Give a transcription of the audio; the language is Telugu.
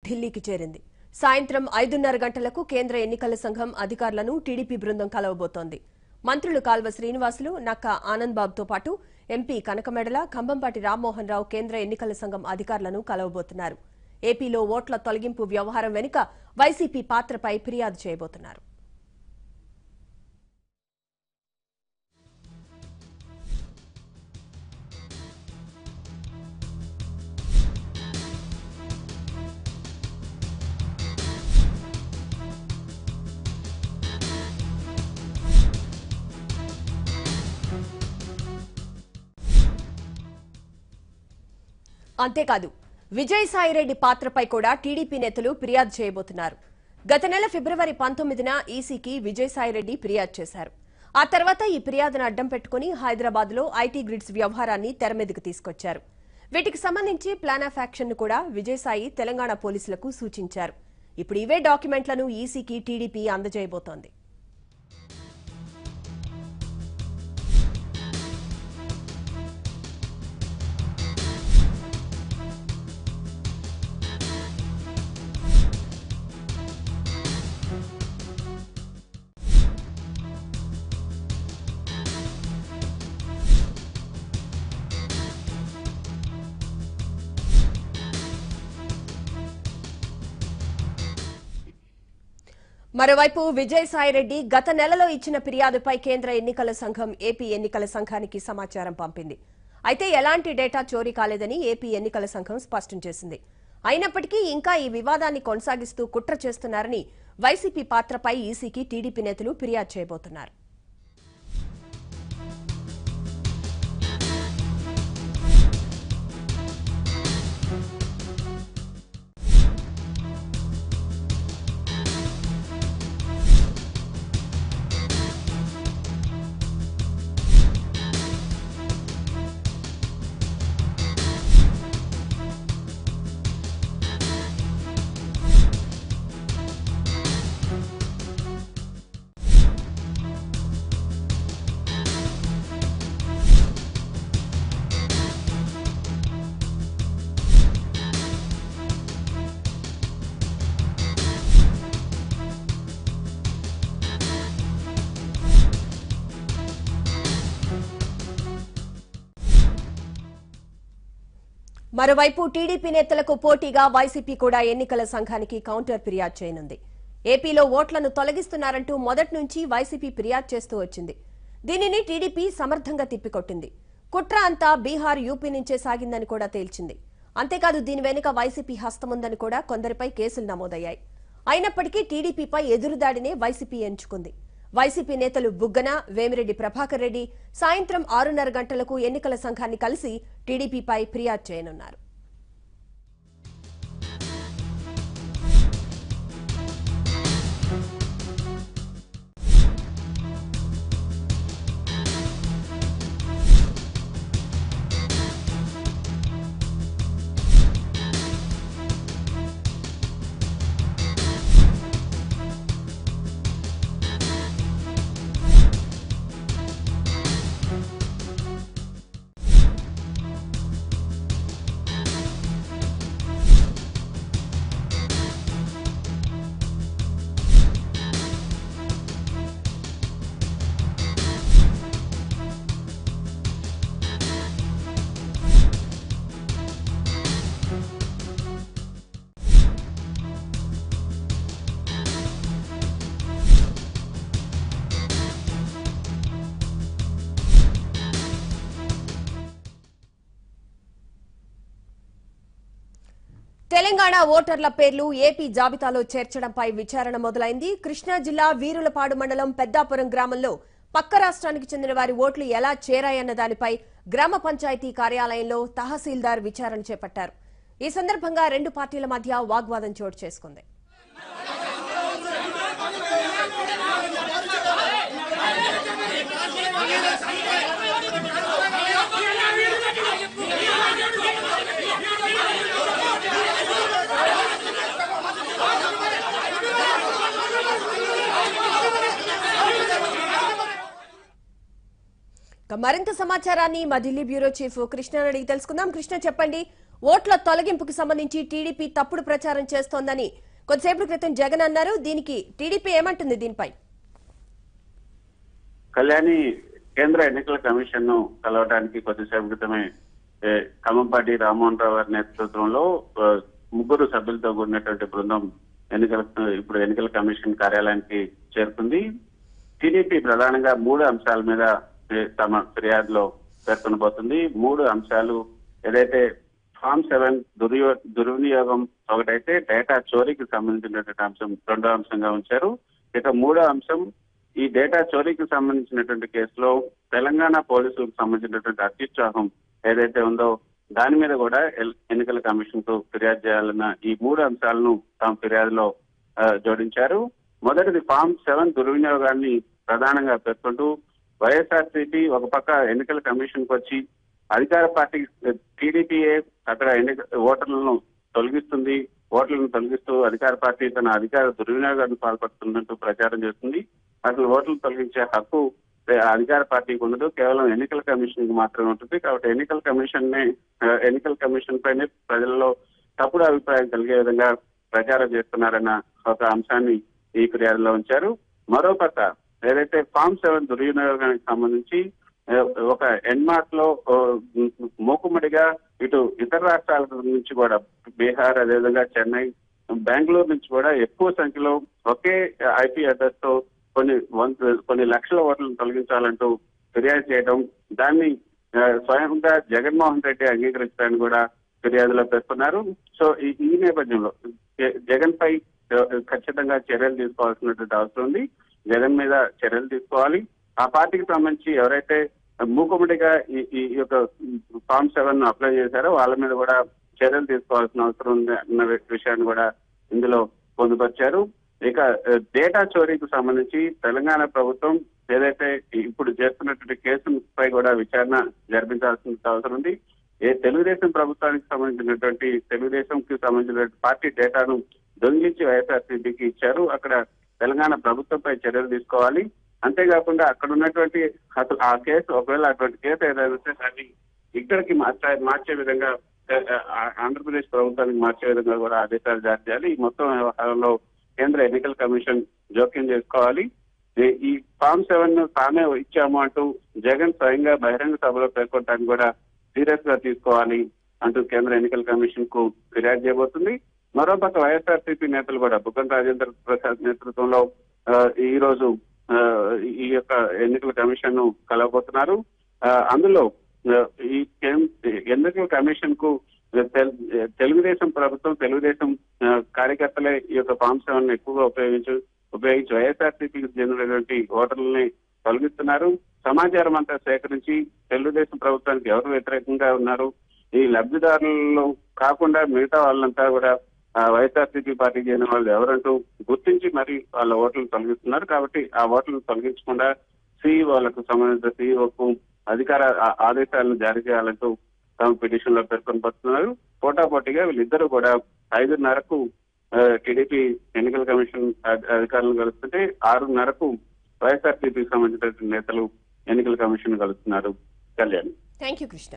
ఢిల్లీకి చేరింది. సాయంత్రం 5:30 గంటలకు కేంద్ర ఎన్నికల సంఘం అధికారులను టీడీపీ బృందం కలవబోతోంది. మంత్రులు కాల్వ శ్రీనివాసులు, నక్కా ఆనంద్ బాబుతో పాటు ఎంపీ కనకమెడల, కంభంపాటి రామ్మోహన్ రావు కేంద్ర ఎన్నికల సంఘం అధికారులను కలవబోతున్నారు. ఏపీలో ఓట్ల తొలగింపు వ్యవహారం వెనుక వైసీపీ పాత్రపై ఫిర్యాదు చేయబోతున్నారు. అంతేకాదు, విజయసాయిరెడ్డి పాత్రపై కూడా టీడీపీ నేతలు ఫిర్యాదు చేయబోతున్నారు. గత నెల ఫిబ్రవరి 19న ఈసీకి విజయసాయిరెడ్డి ఫిర్యాదు చేశారు. ఆ తర్వాత ఈ ఫిర్యాదును అడ్డం పెట్టుకుని హైదరాబాద్లో ఐటీ గ్రిడ్స్ వ్యవహారాన్ని తెరమీదకు తీసుకొచ్చారు. వీటికి సంబంధించి ప్లాన్ ఆఫ్ యాక్షన్ ను కూడా విజయసాయి తెలంగాణ పోలీసులకు సూచించారు. ఇప్పుడు ఇవే డాక్యుమెంట్లను ఈసీకి టీడీపీ అందజేయబోతోంది. మరోవైపు విజయసాయిరెడ్డి గత నెలలో ఇచ్చిన ఫిర్యాదుపై కేంద్ర ఎన్నికల సంఘం ఏపీ ఎన్నికల సంఘానికి సమాచారం పంపింది. అయితే ఎలాంటి డేటా చోరీ కాలేదని ఏపీ ఎన్నికల సంఘం స్పష్టం చేసింది. అయినప్పటికీ ఇంకా ఈ వివాదాన్ని కొనసాగిస్తూ కుట్ర చేస్తున్నారని వైసీపీ పాత్రపై ఈసీకి టీడీపీ నేతలు ఫిర్యాదు చేయబోతున్నారు. మరోవైపు టీడీపీ నేతలకు పోటీగా వైసీపీ కూడా ఎన్నికల సంఘానికి కౌంటర్ ఫిర్యాదు చేయనుంది. ఏపీలో ఓట్లను తొలగిస్తున్నారంటూ మొదటి నుంచి వైసీపీ ఫిర్యాదు చేస్తూ వచ్చింది. దీనిని టీడీపీ సమర్థంగా తిప్పికొట్టింది. కుట్ర అంతా బీహార్, యూపీ నుంచే సాగిందని కూడా తేల్చింది. అంతేకాదు, దీని వెనుక వైసీపీ హస్తముందని కూడా కొందరిపై కేసులు నమోదయ్యాయి. అయినప్పటికీ టీడీపీపై ఎదురుదాడినే వైసీపీ ఎంచుకుంది. వైసీపీ నేతలు బుగ్గన, వేమిరెడ్డి ప్రభాకర్ రెడ్డి సాయంత్రం 6:30 గంటలకు ఎన్నికల సంఘాన్ని కలిసి టీడీపీపై ఫిర్యాదు చేయనున్నారు. తెలంగాణ ఓటర్ల పేర్లు ఏపీ జాబితాలో చేర్చడంపై విచారణ మొదలైంది. కృష్ణా జిల్లా వీరులపాడు మండలం పెద్దాపురం గ్రామంలో పక్క రాష్ట్రానికి చెందిన వారి ఓట్లు ఎలా చేరాయన్న దానిపై గ్రామ పంచాయతీ కార్యాలయంలో తహసీల్దార్ విచారణ చేపట్టారు. ఈ సందర్భంగా రెండు పార్టీల మధ్య వాగ్వాదం చోటు చేసుకుంది. మరింత సమాచారాన్ని మా ఢిల్లీ బ్యూరో చీఫ్ కృష్ణ అడిగి తెలుసుకుందాం. కృష్ణ, చెప్పండి, ఓట్ల తొలగింపుకు సంబంధించి టీడీపీ తప్పుడు ప్రచారం చేస్తోందని కొద్దిసేపటి క్రితం జగన్ అన్నారు. దీనికి టీడీపీ ఏమంటుంది? దీనిపై కళ్యాణి కేంద్ర ఎన్నికల కమిషన్ ను కలవడానికి కొద్దిసేపు క్రితమే ఖమ్మంపాటి రామ్మోహన్ రావు గారి నేతృత్వంలో 3 సభ్యులతో కూడినటువంటి బృందం ఇప్పుడు ఎన్నికల కమిషన్ కార్యాలయానికి చేరుకుంది. టీడీపీ ప్రధానంగా 3 అంశాల మీద తమ ఫిర్యాదులో పేర్కొనబోతుంది. 3 అంశాలు ఏదైతే ఫామ్ 7 దుర్వినియోగం ఒకటైతే డేటా చోరీకి సంబంధించినటువంటి అంశం రెండో అంశంగా ఉంచారు. ఇక 3వ అంశం ఈ డేటా చోరీకి సంబంధించినటువంటి కేసులో తెలంగాణ పోలీసులకు సంబంధించినటువంటి అత్యుత్సాహం ఏదైతే ఉందో దాని మీద కూడా ఎన్నికల కమిషన్ కు ఫిర్యాదు చేయాలన్న ఈ 3 అంశాలను తమ ఫిర్యాదులో జోడించారు. మొదటిది ఫామ్ 7 దుర్వినియోగాన్ని ప్రధానంగా పేర్కొంటూ వైఎస్ఆర్సీపీ ఒక పక్క ఎన్నికల కమిషన్ కు వచ్చి అధికార పార్టీ టీడీపీఏ అక్కడ ఓటర్లను తొలగిస్తూ అధికార పార్టీ తన అధికార దుర్వినియోగాన్ని పాల్పడుతున్నట్టు ప్రచారం చేస్తుంది. అసలు ఓటర్లు తొలగించే హక్కు అధికార పార్టీకి ఉండదు, కేవలం ఎన్నికల కమిషన్ కి మాత్రమే ఉంటుంది. కాబట్టి ఎన్నికల కమిషన్ పైనే ప్రజల్లో తప్పుడు అభిప్రాయం కలిగే విధంగా ప్రచారం చేస్తున్నారన్న ఒక అంశాన్ని ఈ ఫిర్యాదులో ఉంచారు. మరోపక్క ఏదైతే ఫామ్ 7 దుర్వినియోగానికి సంబంధించి ఒక ఎన్మార్ట్ లో మూకుమ్మడిగా ఇటు ఇతర రాష్ట్రాల నుంచి కూడా బీహార్, అదేవిధంగా చెన్నై, బెంగళూరు నుంచి కూడా ఎక్కువ సంఖ్యలో ఒకే ఐపీ అడ్రస్ తో కొన్ని లక్షల ఓట్లను తొలగించాలంటూ ఫిర్యాదు చేయడం, దాన్ని స్వయంగా జగన్మోహన్ రెడ్డి అంగీకరించడానికి కూడా ఫిర్యాదులో పేర్కొన్నారు. సో ఈ నేపథ్యంలో జగన్ పై ఖచ్చితంగా చర్యలు తీసుకోవాల్సినటువంటి అవసరం ఉంది. జగన్ మీద చర్యలు తీసుకోవాలి. ఆ పార్టీకి సంబంధించి ఎవరైతే మూకుమ్మడిగా ఈ యొక్క ఫామ్ 7 అప్లై చేశారో వాళ్ళ మీద కూడా చర్యలు తీసుకోవాల్సిన అవసరం ఉంది అన్న విషయాన్ని కూడా ఇందులో పొందుపరిచారు. ఇక డేటా చోరీకి సంబంధించి తెలంగాణ ప్రభుత్వం ఏదైతే ఇప్పుడు చేస్తున్నటువంటి కేసుపై కూడా విచారణ జరిపించాల్సిన అవసరం ఉంది. తెలుగుదేశం ప్రభుత్వానికి సంబంధించిన పార్టీ డేటాను దొంగిలించి వైఎస్ఆర్సీపీకి ఇచ్చారు. అక్కడ తెలంగాణ ప్రభుత్వంపై చర్యలు తీసుకోవాలి. అంతేకాకుండా అక్కడ ఉన్నటువంటి అసలు ఆ కేసు ఒకవేళ అటువంటి కేసు ఏదైతే దాన్ని ఇక్కడికి మార్చే విధంగా ఆంధ్రప్రదేశ్ ప్రభుత్వానికి మార్చే విధంగా కూడా ఆదేశాలు జారీ చేయాలి. ఈ మొత్తం వ్యవహారంలో కేంద్ర ఎన్నికల కమిషన్ జోక్యం చేసుకోవాలి. ఈ ఫామ్ 7 తామే ఇచ్చాము అంటూ జగన్ స్వయంగా బహిరంగ సభలో పేర్కొనడానికి కూడా సీరియస్ గా తీసుకోవాలి అంటూ కేంద్ర ఎన్నికల కమిషన్ కు ఫిర్యాదు చేయబోతుంది. మరోపక్క వైఎస్ఆర్సీపీ నేతలు కూడా బుగ్గన రాజేంద్ర ప్రసాద్ నేతృత్వంలో ఈ రోజు ఈ యొక్క ఎన్నికల కమిషన్ ను కలవబోతున్నారు. అందులో ఈ ఎన్నికల కమిషన్ కు తెలుగుదేశం ప్రభుత్వం, తెలుగుదేశం కార్యకర్తలే ఈ యొక్క ఫామ్ 7 ఎక్కువగా ఉపయోగించి వైఎస్ఆర్సీపీకి చెందినటువంటి ఓటర్లని తొలగిస్తున్నారు. సమాచారం అంతా సేకరించి తెలుగుదేశం ప్రభుత్వానికి ఎవరు వ్యతిరేకంగా ఉన్నారు, ఈ లబ్ధిదారులలో కాకుండా మిగతా వాళ్ళంతా కూడా వైఎస్ఆర్సీపీ పార్టీకి చెందిన వాళ్ళు ఎవరంటూ గుర్తించి మరి వాళ్ళ ఓట్లను తొలగిస్తున్నారు. కాబట్టి ఆ ఓట్లను తొలగించకుండా సిఇఓలకు సంబంధించిన సిఇఓకు అధికార ఆదేశాలను జారీ చేయాలంటూ తమ పిటిషన్ లో పేర్కొనబడుతున్నారు. పోటాపోటీగా వీళ్ళిద్దరూ కూడా 5:30కు టీడీపీ ఎన్నికల కమిషన్ అధికారులను కలుస్తుంటే 6:30కు వైఎస్ఆర్సీపీకి సంబంధించిన నేతలు ఎన్నికల కమిషన్ కలుస్తున్నారు. కళ్యాణ్. Thank you Krishna.